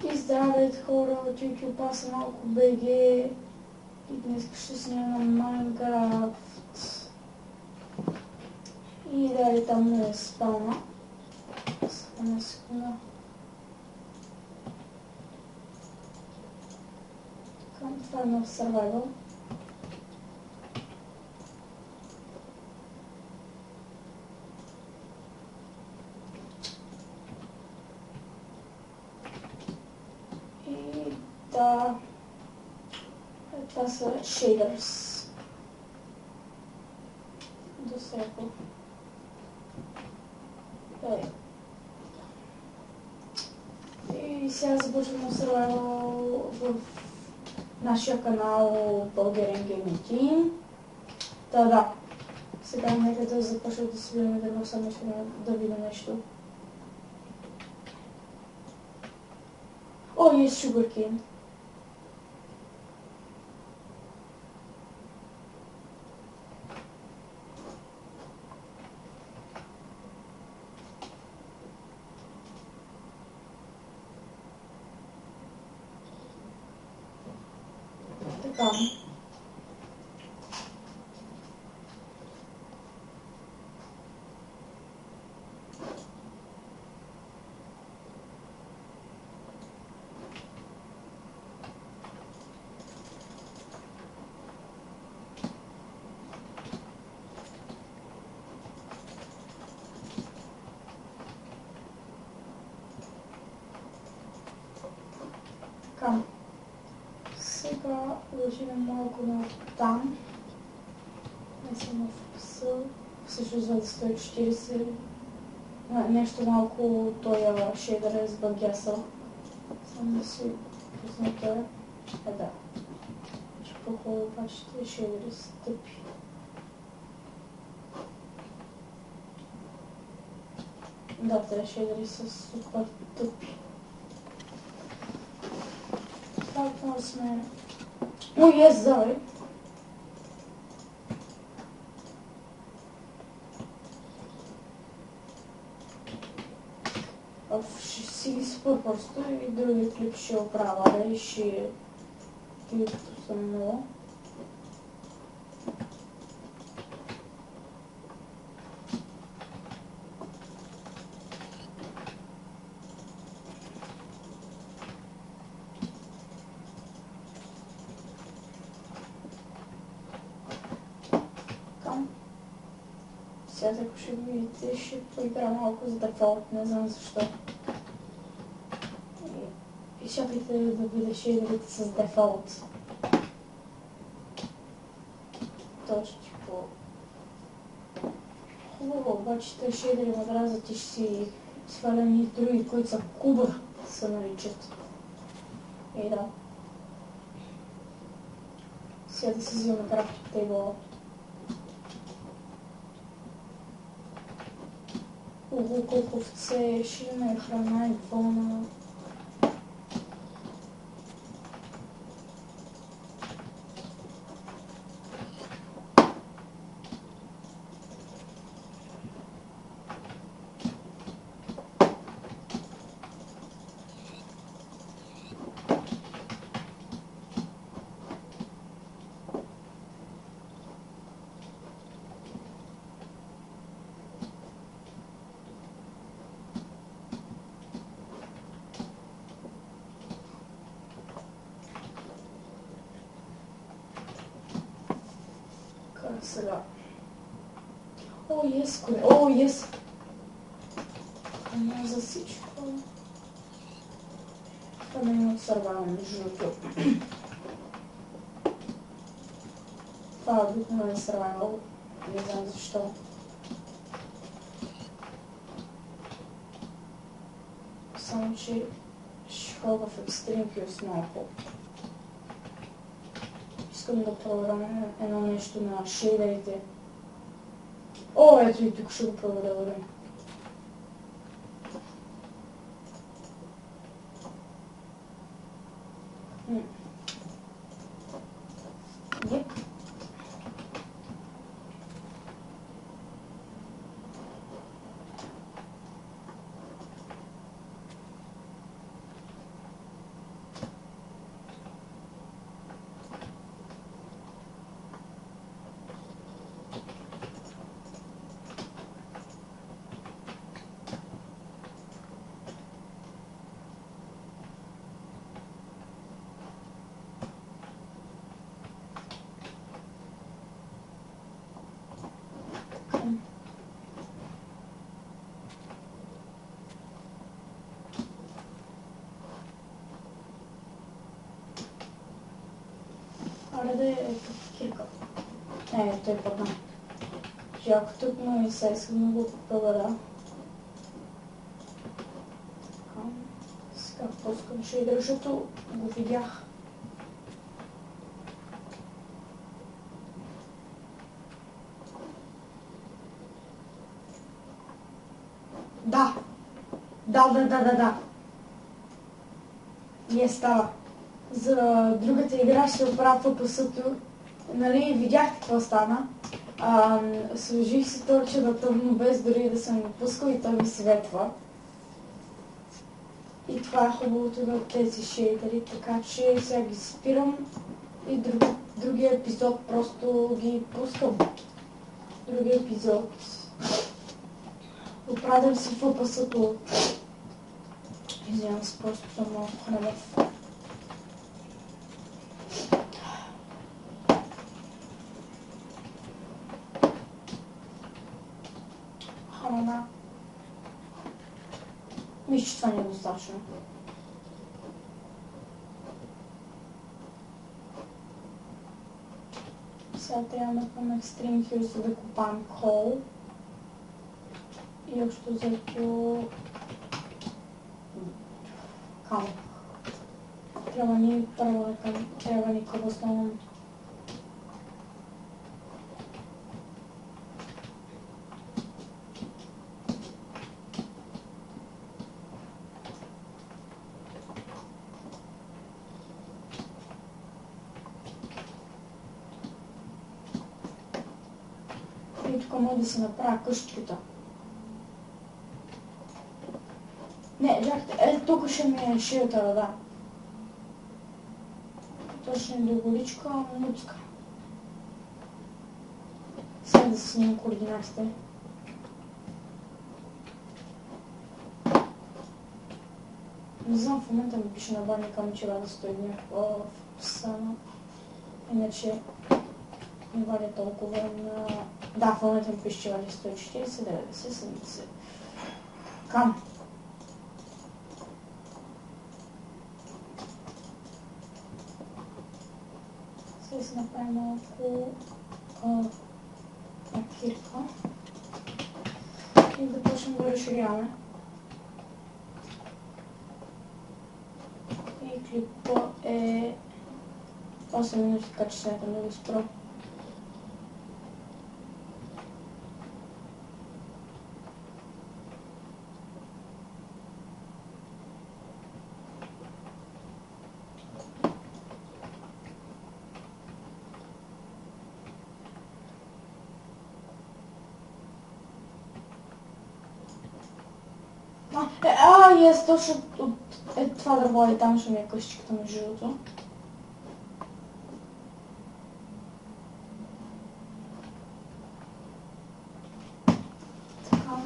И здравейте хора от YouTube, аз съм малко БГ и днес ще снимам Майнкрафт. И дали там не е спална. Една секунда. Това е нов survival. Да, това са shaders. До всяко. И сега започваме survival в нашия канал Bulgarian Gaming Team. Да. Сега нека да започва да свираме дърво, само искам да видя нещо. О, есть sugarcane. Така. Сега отивам малко на там. Не съм в пса. Всъщност за 140. Нещо малко този шейдър е сбъгясал. Само да си пусна това. Да. Че по-хубаво обаче тези шейдъри са тъпи. Да, тези шейдъри са супер тъпи. Това сме... О, ес, давай! Ще си супер просто и други клип ще оправя и ще клипто съм много. Сега, ако ще го видите, ще поигра малко с дефолт, не знам защо. И чакайте да видя шейдерите с дефолт. Точно по... Хубаво, обаче тези шейдери ме дразят и ще си свалям и други, които са куба, се наричат. И да. Сега да си взимаме крафтинг тейбъла. Ого, колко овце, ще имаме храна и вълна. Сега. О, ес, коне. О, ес! Ама за всичко. Това не е от сървана, между другото. Това е обикновен сървайвал. Не знам защо. Само, че ще ходя в екстрим плюс малко. Искам да проверям едно нещо на шейдерите. О, ето и тук ще го проверя дори. Аре да е като кирка. Той падна. Жако тук, но и сега искам да го проверя. Сега пускам шейдър, защото го видях. Да. Не става. За другата игра ще оправя FPS-то. Нали, видях какво стана. Сложих си торча на тъмно, без дори да съм го пускал и той ми светва. И това е хубавото на тези шейдери, така че сега ги спирам и другия епизод просто ги пускам. Другия епизод. Оправям си FPS-то. Извинявам се, просто съм много хранев. Храна. Мисля, че това не е достатъчно. Сега трябва да към Extreme Hills, за да купам кол. И общо взето камък. Трябва ни къбостон. И тук мога да си направя къщичката. Не, чакайте, тук ще ми е шилтъра, да. Точно до голичка, муцка. Сега да си снимам координатите. Не знам, в момента ми пише на банника, че валя 100 дни в писана. Иначе не валя толкова на... Да, в момента ми пише, че валя 140, 90, 70. Кам. Сега си направим малко кирка и да почнем да разширяваме. И клипа е 8 минути, така че смятам да го спра. Yes, точно от това дърво и там ще ми е къщичката между другото. Така.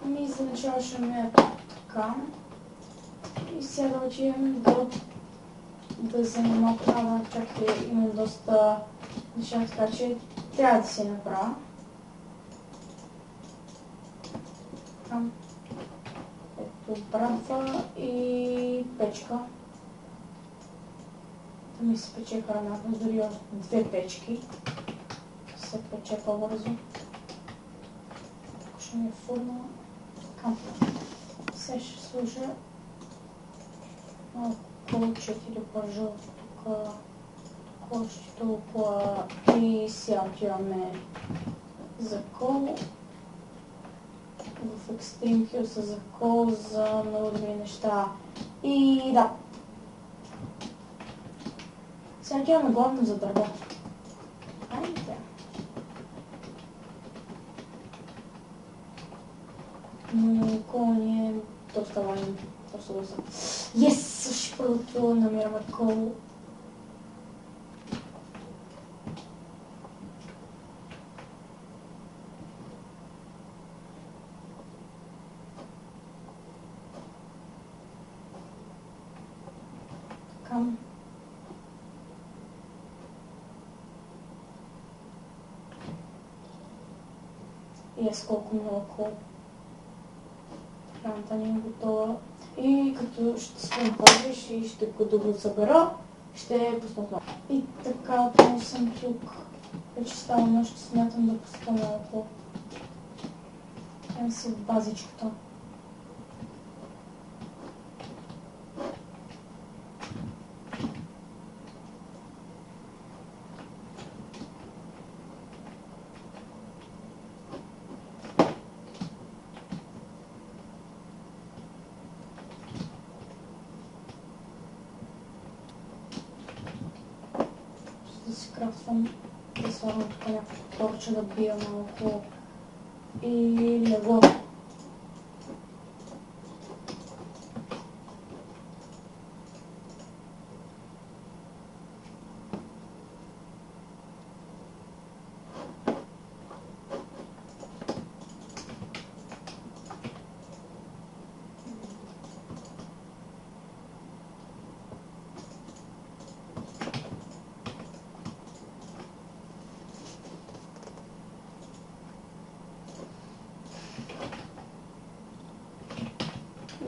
Ами за начало ще ми е така. И сега да отидем да занимавам това, чакай, имам доста неща, така че трябва да си направя. Там ето братва и печка. Да ми се пече храната, дори още 2 печки. Се пече по-бързо. Тук ще ми е фурна. Така. Сега ще служа малко колчет или по-жълто тук. Още толкова и сега отиваме за кол. В Extreme Hills за кол, за много други неща. И да. Сега отиваме главно за дърво. Айде. Но кол ни е доста важен. Yes! Ще първото намираме кол. И колко много кол. храната ни е готова. И като ще се напазиш и ще го събера, ще пусна отново. И така, отново съм тук. Вече става нощ, смятам да пуска малко. Ем си в базичката. Да си крафтвам, да слагам тук някакво торче, да бия малко и легло.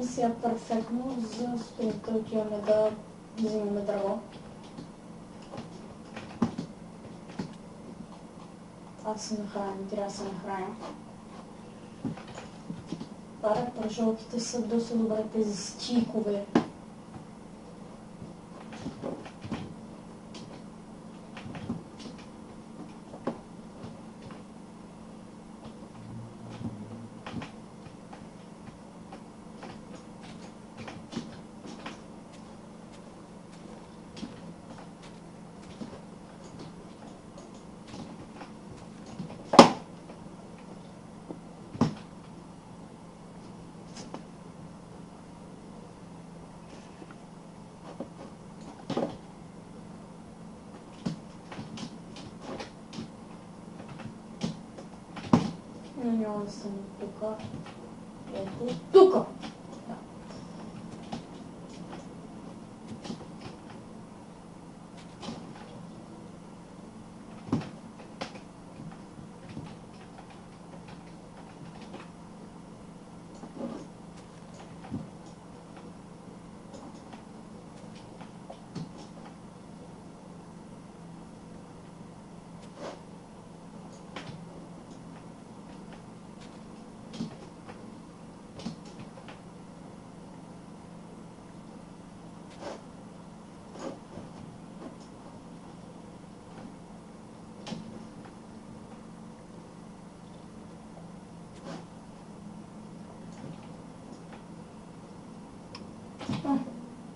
И сега перфектно за сутринта отиваме да взимаме дърво. Аз се нахраням, трябва да се нахраня. Парашолките са доста добре, тези стикове. Няма да стане тук. Ето тук! Да.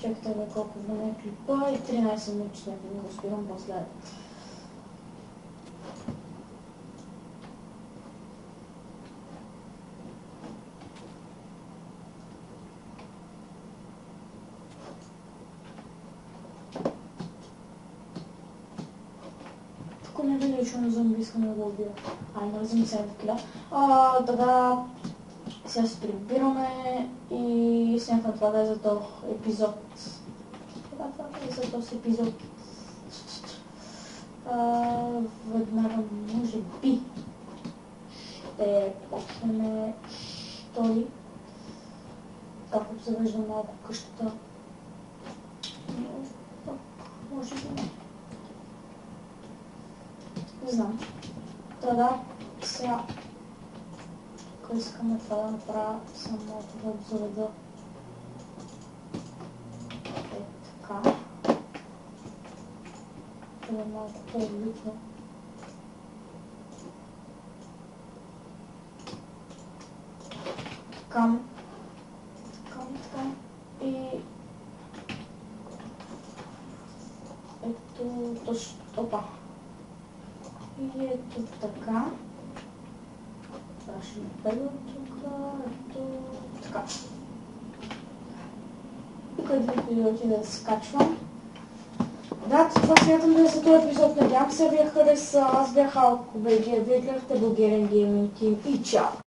Чакайте ме колко време е клипа и 13 минути след да го спирам после. Тук не видя, че на зомби искам да го убия. Мързим се такива. Така, сега се прибираме и смятам това да е за този епизод. Това е за този епизод. Веднага, може би, ще почнем втори. Така обзавежда малко къщата. Може би не. Не знам. Тогава сега, ако искаме това да направя, само малко да обзаведа. Така. Това е малко по-уютно. Така. И ето точно. Опа. И ето така. Това ще напеда тук. Ето така. Тук едното да отида да се качвам. Да, това смятам да е за този епизод. Надявам се ви е хареса. Аз бях Алко, вие гледахте Bulgarian Gaming Team и чао!